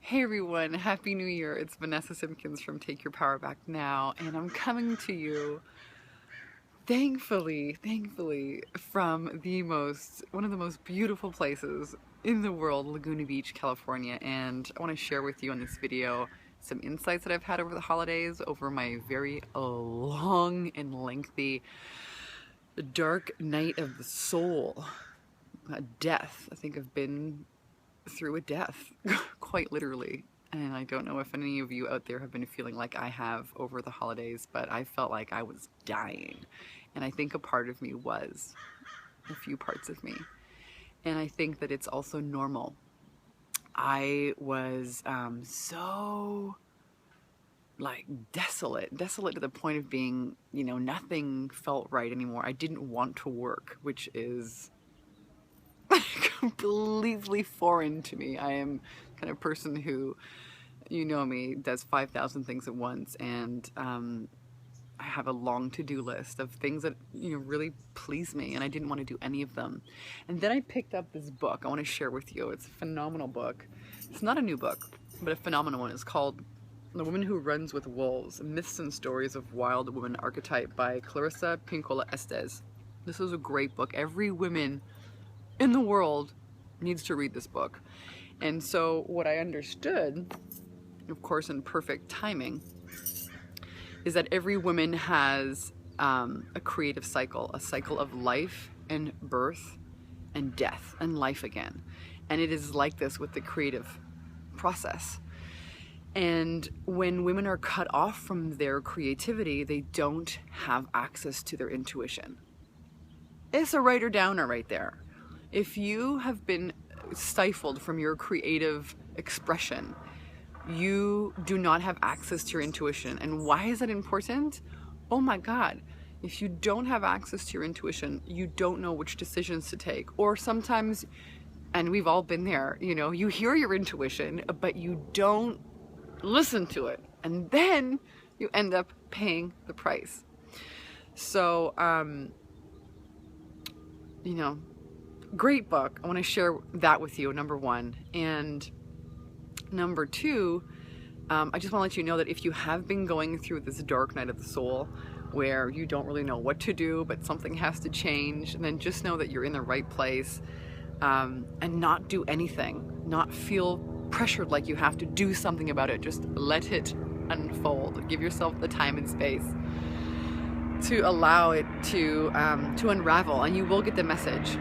Hey everyone, Happy New Year. It's Vanessa Simpkins from Take Your Power Back Now, and I'm coming to you thankfully from one of the most beautiful places in the world, Laguna Beach, California. And I want to share with you in this video some insights that I've had over the holidays, over my very long and lengthy dark night of the soul, death. I think I've been through a death, quite literally. And I don't know if any of you out there have been feeling like I have over the holidays, but I felt like I was dying. And I think a part of me was, a few parts of me. And I think that it's also normal. I was so like desolate to the point of being, nothing felt right anymore. I didn't want to work, which is completely foreign to me. I am kind of person who, you know me, does 5,000 things at once, and I have a long to-do list of things that really please me, and I didn't want to do any of them. And then I picked up this book I want to share with you. It's a phenomenal book. It's not a new book, but a phenomenal one. It's called The Woman Who Runs with Wolves: Myths and Stories of Wild Woman Archetype by Clarissa Pinkola Estes. This is a great book. Every woman in the world needs to read this book. And so what I understood, of course in perfect timing, is that every woman has a creative cycle, a cycle of life and birth and death and life again. And it is like this with the creative process. And when women are cut off from their creativity, they don't have access to their intuition. It's a writer downer right there. If you have been stifled from your creative expression, you do not have access to your intuition. And why is that important? Oh my God. If you don't have access to your intuition, you don't know which decisions to take. Or sometimes, and we've all been there, you hear your intuition, but you don't listen to it. And then you end up paying the price. So, great book. I want to share that with you, number one. And number two, I just want to let you know that if you have been going through this dark night of the soul where you don't really know what to do, but something has to change, then just know that you're in the right place, and not do anything, not feel pressured like you have to do something about it. Just let it unfold. Give yourself the time and space to allow it to unravel, and you will get the message.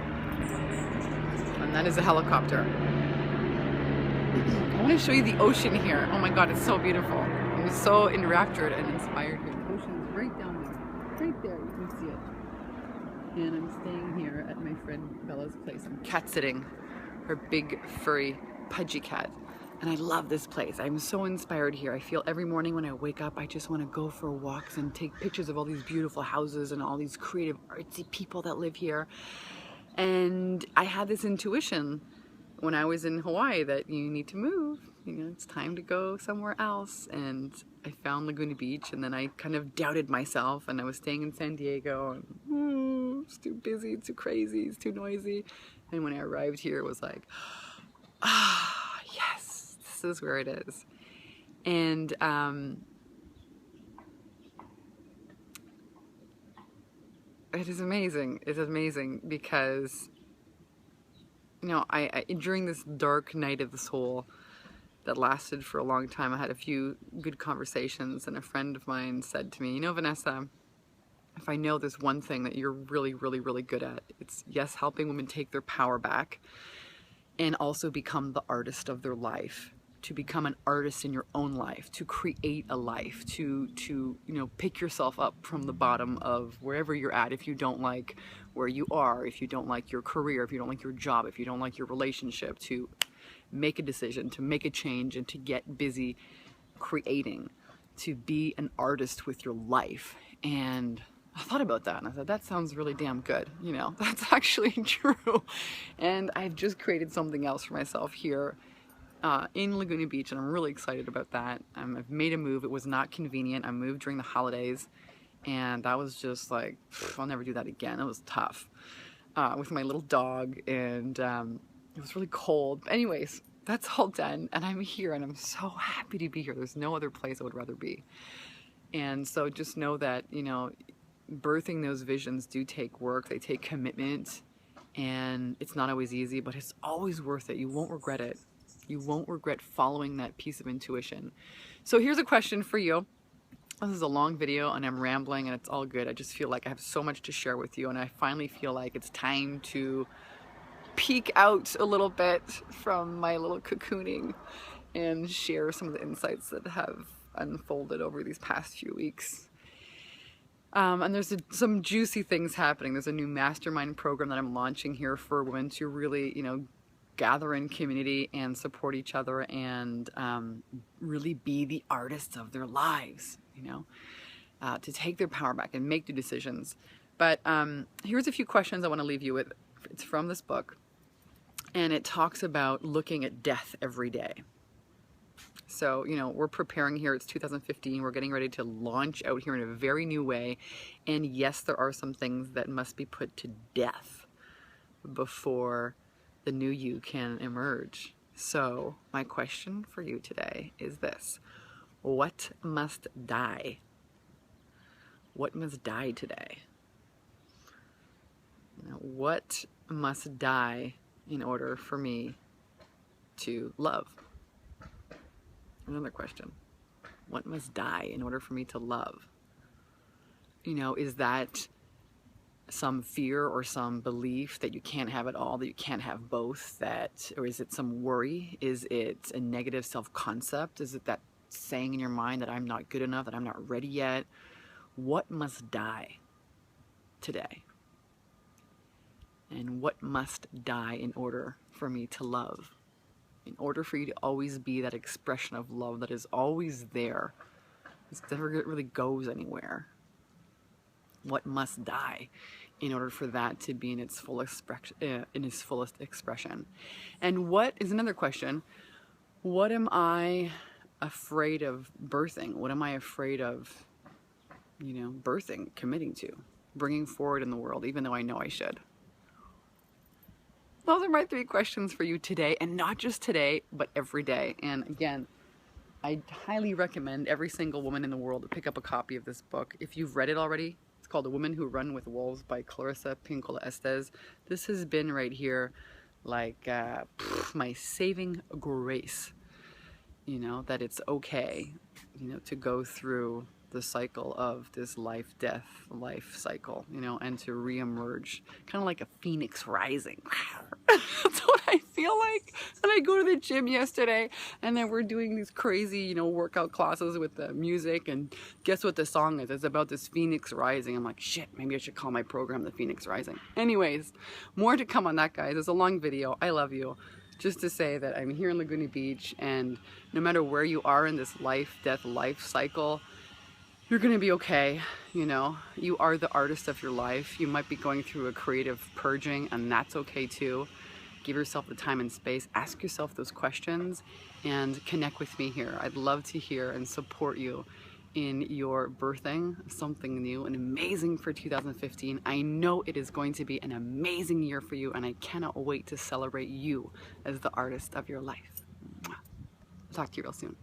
And that is a helicopter. I want to show you the ocean here. Oh my God, it's so beautiful. I'm so enraptured and inspired here. The ocean is right down there. Right there, you can see it. And I'm staying here at my friend Bella's place. I'm cat sitting her big, furry, pudgy cat. And I love this place. I'm so inspired here. I feel every morning when I wake up, I just want to go for walks and take pictures of all these beautiful houses and all these creative, artsy people that live here. And I had this intuition when I was in Hawaii that you need to move. It's time to go somewhere else. And I found Laguna Beach, and then I kind of doubted myself, and I was staying in San Diego, and it's too busy, it's too crazy, it's too noisy. And when I arrived here, it was like, yes, this is where it is. And it is amazing. It's amazing because I during this dark night of the soul that lasted for a long time, I had a few good conversations, and a friend of mine said to me, Vanessa, if I know there's one thing that you're really, really, really good at, it's, yes, helping women take their power back and also become the artist of their life, to become an artist in your own life, to create a life, to pick yourself up from the bottom of wherever you're at. If you don't like where you are, if you don't like your career, if you don't like your job, if you don't like your relationship, to make a decision, to make a change, and to get busy creating, to be an artist with your life. And I thought about that, and I said, that sounds really damn good. That's actually true. And I've just created something else for myself here in Laguna Beach, and I'm really excited about that. I've made a move. It was not convenient. I moved during the holidays, and that was just like, I'll never do that again. It was tough with my little dog, and it was really cold. Anyways, that's all done, and I'm here, and I'm so happy to be here. There's no other place I would rather be. And so just know that, you know, birthing those visions do take work. They take commitment, and it's not always easy, but it's always worth it. You won't regret it. You won't regret following that piece of intuition. So here's a question for you. This is a long video and I'm rambling, and it's all good. I just feel like I have so much to share with you, and I finally feel like it's time to peek out a little bit from my little cocooning and share some of the insights that have unfolded over these past few weeks. And there's some juicy things happening. There's a new mastermind program that I'm launching here for women to really, you know, gather in community and support each other, and really be the artists of their lives, you know, to take their power back and make the decisions. But here's a few questions I want to leave you with. It's from this book, and it talks about looking at death every day. So, you know, we're preparing here. It's 2015. We're getting ready to launch out here in a very new way. And yes, there are some things that must be put to death before the new you can emerge. So my question for you today is this: what must die? What must die today? You know, what must die in order for me to love? Another question: what must die in order for me to love? You know, is that some fear or some belief that you can't have it all, that you can't have both, that, or is it some worry? Is it a negative self-concept? Is it that saying in your mind that I'm not good enough, that I'm not ready yet? What must die today? And what must die in order for me to love? In order for you to always be that expression of love that is always there, it never really goes anywhere. What must die in order for that to be in its fullest expression? And what is another question? What am I afraid of birthing? What am I afraid of, you know, birthing, committing to, bringing forward in the world, even though I know I should? Those are my 3 questions for you today, and not just today, but every day. And again, I highly recommend every single woman in the world to pick up a copy of this book. If you've read it already, it's called The Women Who Run with Wolves by Clarissa Pinkola Estes. This has been right here like my saving grace, you know, that it's okay, you know, to go through the cycle of this life-death life cycle, you know, and to re-emerge, kind of like a phoenix rising. That's what I feel like. And I go to the gym yesterday, and then we're doing these crazy, you know, workout classes with the music, and guess what the song is? It's about this phoenix rising. I'm like, shit, maybe I should call my program the Phoenix Rising. Anyways, more to come on that, guys. It's a long video. I love you. Just to say that I'm here in Laguna Beach, and no matter where you are in this life-death life cycle, you're gonna be okay. You know, you are the artist of your life. You might be going through a creative purging, and that's okay too. Give yourself the time and space, ask yourself those questions, and connect with me here. I'd love to hear and support you in your birthing something new and amazing for 2015. I know it is going to be an amazing year for you, and I cannot wait to celebrate you as the artist of your life. I'll talk to you real soon.